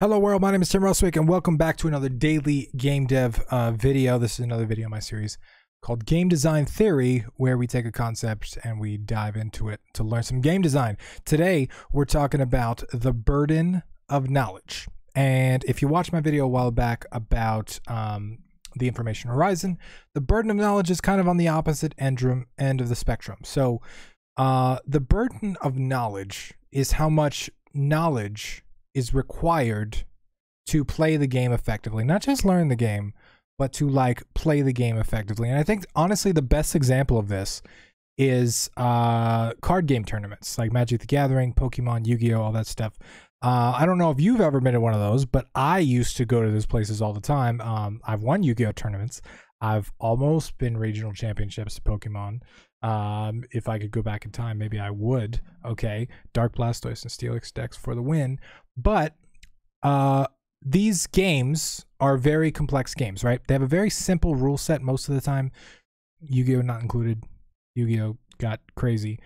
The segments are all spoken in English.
Hello world, my name is Tim Roswick and welcome back to another daily game dev video. This is another video in my series called Game Design Theory, where we take a concept and we dive into it to learn some game design. Today, we're talking about the burden of knowledge. And if you watched my video a while back about the information horizon, the burden of knowledge is kind of on the opposite end of the spectrum. So the burden of knowledge is how much knowledge is required to play the game effectively, not just learn the game, but to like play the game effectively. And I think honestly the best example of this is card game tournaments like Magic the Gathering, Pokemon, Yu-Gi-Oh, all that stuff. I don't know if you've ever been to one of those, but I used to go to those places all the time. I've won Yu-Gi-Oh tournaments. I've almost been regional championships of Pokemon. If I could go back in time, maybe I would. Okay, Dark Blastoise and Steelix decks for the win. But these games are very complex games, right? They have a very simple rule set most of the time. Yu-Gi-Oh not included. Yu-Gi-Oh got crazy.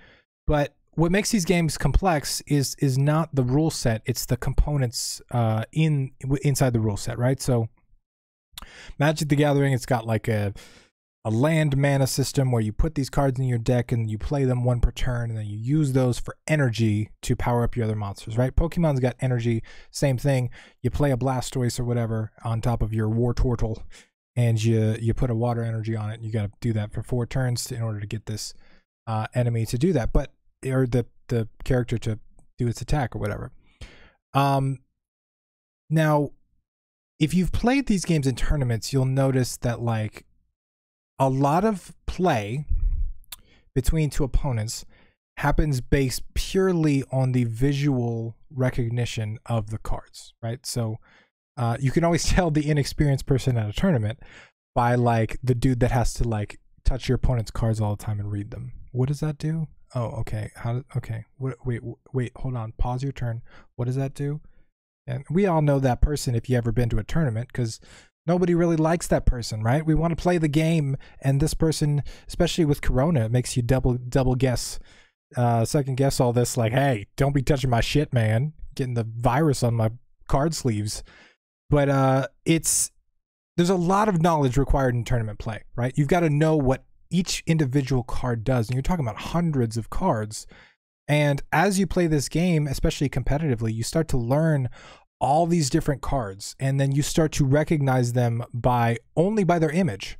But what makes these games complex is not the rule set, it's the components inside the rule set, right? So Magic the Gathering, it's got like a land mana system where you put these cards in your deck and you play them one per turn, and then you use those for energy to power up your other monsters, right? Pokemon's got energy, same thing. You play a Blastoise or whatever on top of your War Turtle, and you put a water energy on it, and you got to do that for 4 turns in order to get this enemy to do that, or the character to do its attack or whatever. Now, if you've played these games in tournaments, you'll notice that like a lot of play between two opponents happens based purely on the visual recognition of the cards, right? So you can always tell the inexperienced person at a tournament by like the dude that has to like touch your opponent's cards all the time and read them. What does that do? Oh, okay. Okay. Wait, hold on. Pause your turn. What does that do? And we all know that person if you ever been to a tournament, because nobody really likes that person, right? We want to play the game, and this person, especially with Corona, it makes you double guess, second guess all this. Like, hey, don't be touching my shit, man. Getting the virus on my card sleeves. But there's a lot of knowledge required in tournament play, right? You've got to know what each individual card does, and you're talking about hundreds of cards. And as you play this game, especially competitively, you start to learn all these different cards, and then you start to recognize them only by their image,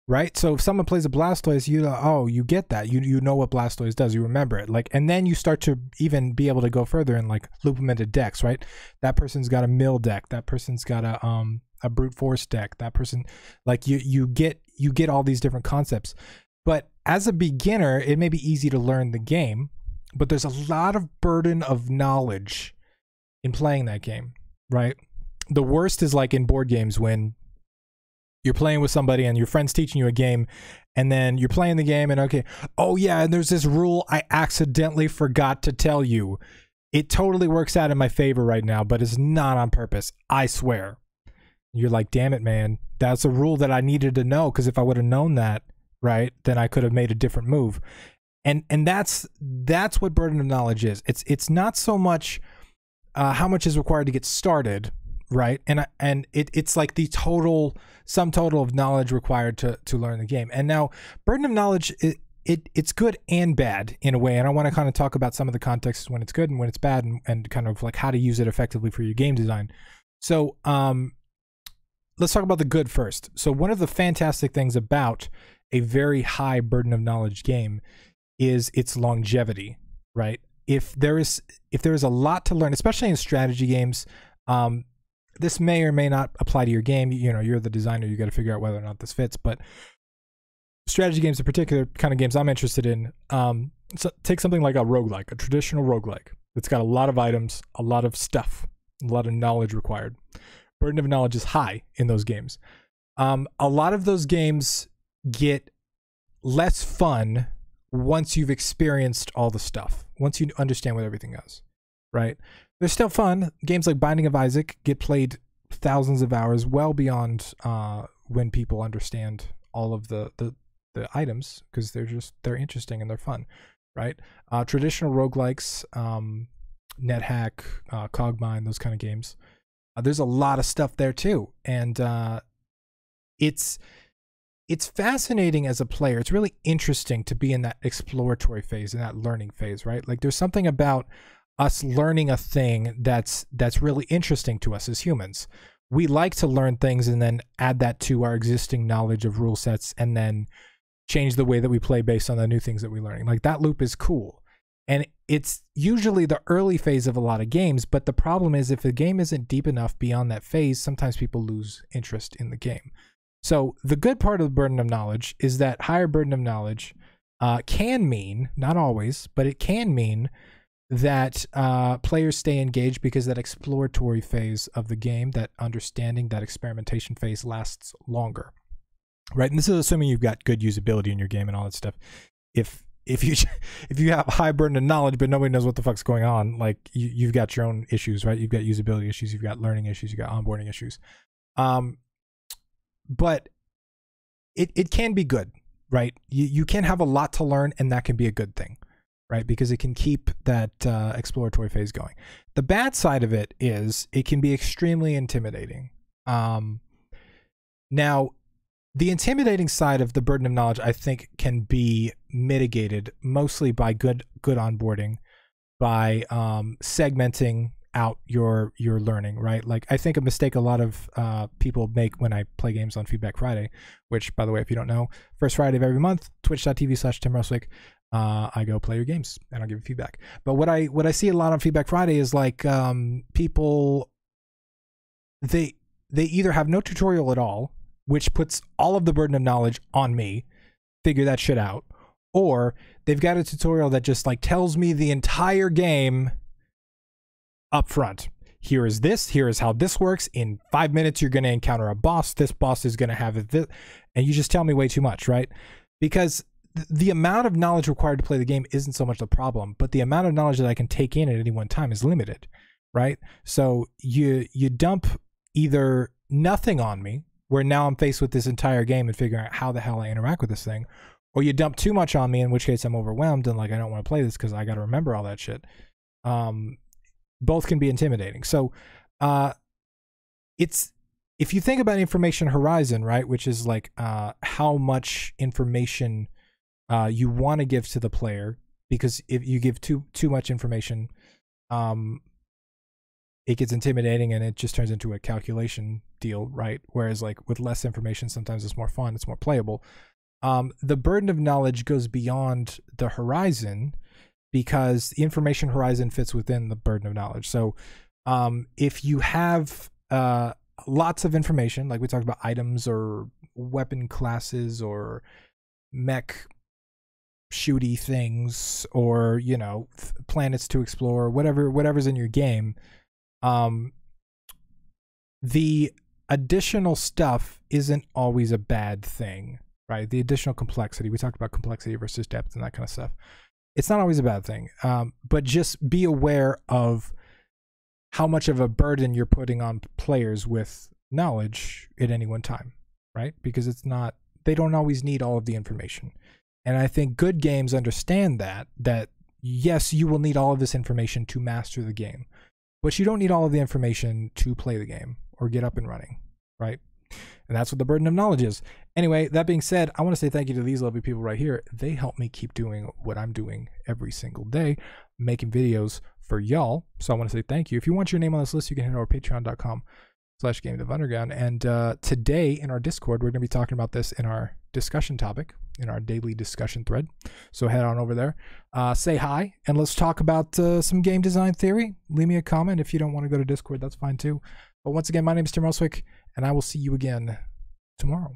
right? So if someone plays a Blastoise, you get that. You know what Blastoise does. You remember it. Like, and then you start to even be able to go further and like loop them into decks, right? That person's got a mill deck. That person's got a brute force deck. That person, like you get all these different concepts. But as a beginner, it may be easy to learn the game, but there's a lot of burden of knowledge in playing that game, right? The worst is like in board games when you're playing with somebody and your friend's teaching you a game, and then you're playing the game and okay, oh yeah, and there's this rule I accidentally forgot to tell you. It totally works out in my favor right now, but it's not on purpose, I swear. You're like, damn it, man. That's a rule that I needed to know, because if I would have known that, right, then I could have made a different move. And that's what burden of knowledge is. It's not so much how much is required to get started, right? And it's like the sum total of knowledge required to learn the game. And now burden of knowledge, it's good and bad in a way. And I want to kind of talk about some of the contexts when it's good and when it's bad, and kind of like how to use it effectively for your game design. So let's talk about the good first. So one of the fantastic things about a very high burden of knowledge game is its longevity, right? If there is a lot to learn, especially in strategy games, this may or may not apply to your game. You know, you're the designer, you got to figure out whether or not this fits. But strategy games in particular, kind of games I'm interested in, so take something like a roguelike, a traditional roguelike. It's got a lot of items, a lot of stuff, a lot of knowledge required. Burden of knowledge is high in those games. A lot of those games get less fun once you've experienced all the stuff, once you understand what everything is, right? They're still fun. Games like Binding of Isaac get played thousands of hours, well beyond when people understand all of the items, because they're interesting and they're fun, right? Traditional roguelikes, NetHack, Cogmine, those kind of games, There's a lot of stuff there too, and it's fascinating as a player. It's really interesting to be in that exploratory phase, in that learning phase, right? Like there's something about us learning a thing that's really interesting to us as humans. We like to learn things and then add that to our existing knowledge of rule sets and then change the way that we play based on the new things that we're learning. Like that loop is cool. And it's usually the early phase of a lot of games, but the problem is if the game isn't deep enough beyond that phase, sometimes people lose interest in the game. So the good part of the burden of knowledge is that higher burden of knowledge can mean, not always, but it can mean that players stay engaged because that exploratory phase of the game, that understanding, that experimentation phase lasts longer, right? And this is assuming you've got good usability in your game and all that stuff. If you have high burden of knowledge but nobody knows what the fuck's going on, like you've got your own issues, right? You've got usability issues, you've got learning issues, you've got onboarding issues. But it can be good, right? You can have a lot to learn, and that can be a good thing, right? Because it can keep that exploratory phase going. The bad side of it is it can be extremely intimidating. Now, the intimidating side of the burden of knowledge, I think, can be mitigated mostly by good onboarding, by segmenting out your learning, right? Like I think a mistake a lot of people make when I play games on Feedback Friday, which, by the way, if you don't know, first Friday of every month, twitch.tv/Tim Ruswick, I go play your games and I'll give you feedback. But what I see a lot on Feedback Friday is like people, they either have no tutorial at all, which puts all of the burden of knowledge on me, figure that shit out, or they've got a tutorial that just like tells me the entire game up front. Here is this, here is how this works. In 5 minutes, you're going to encounter a boss. This boss is going to have this, and you just tell me way too much, right? Because the amount of knowledge required to play the game isn't so much the problem, but the amount of knowledge that I can take in at any one time is limited, right? So you dump either nothing on me, where now I'm faced with this entire game and figuring out how the hell I interact with this thing, or you dump too much on me, in which case I'm overwhelmed and like I don't want to play this because I got to remember all that shit. Both can be intimidating. So it's, if you think about information horizon, right, which is like how much information you want to give to the player, because if you give too much information, it gets intimidating and it just turns into a calculation deal, right? Whereas like with less information, sometimes it's more fun, it's more playable. The burden of knowledge goes beyond the horizon, because the information horizon fits within the burden of knowledge. So if you have lots of information, like we talked about items or weapon classes or mech shooty things, or, you know, planets to explore, whatever's in your game, the additional stuff isn't always a bad thing, right? The additional complexity, we talked about complexity versus depth and that kind of stuff. It's not always a bad thing, but just be aware of how much of a burden you're putting on players with knowledge at any one time, right? Because it's not, they don't always need all of the information. And I think good games understand that yes, you will need all of this information to master the game, but you don't need all of the information to play the game or get up and running, right? And that's what the burden of knowledge is. Anyway, that being said, I want to say thank you to these lovely people right here. They help me keep doing what I'm doing every single day, making videos for y'all. So I want to say thank you. If you want your name on this list, you can head over to patreon.com/GameDevUnderground. And today in our Discord, we're going to be talking about this in our discussion topic, in our daily discussion thread. So head on over there, say hi, and let's talk about some game design theory. Leave me a comment. If you don't want to go to Discord, that's fine too. But once again, my name is Tim Ruswick, and I will see you again tomorrow.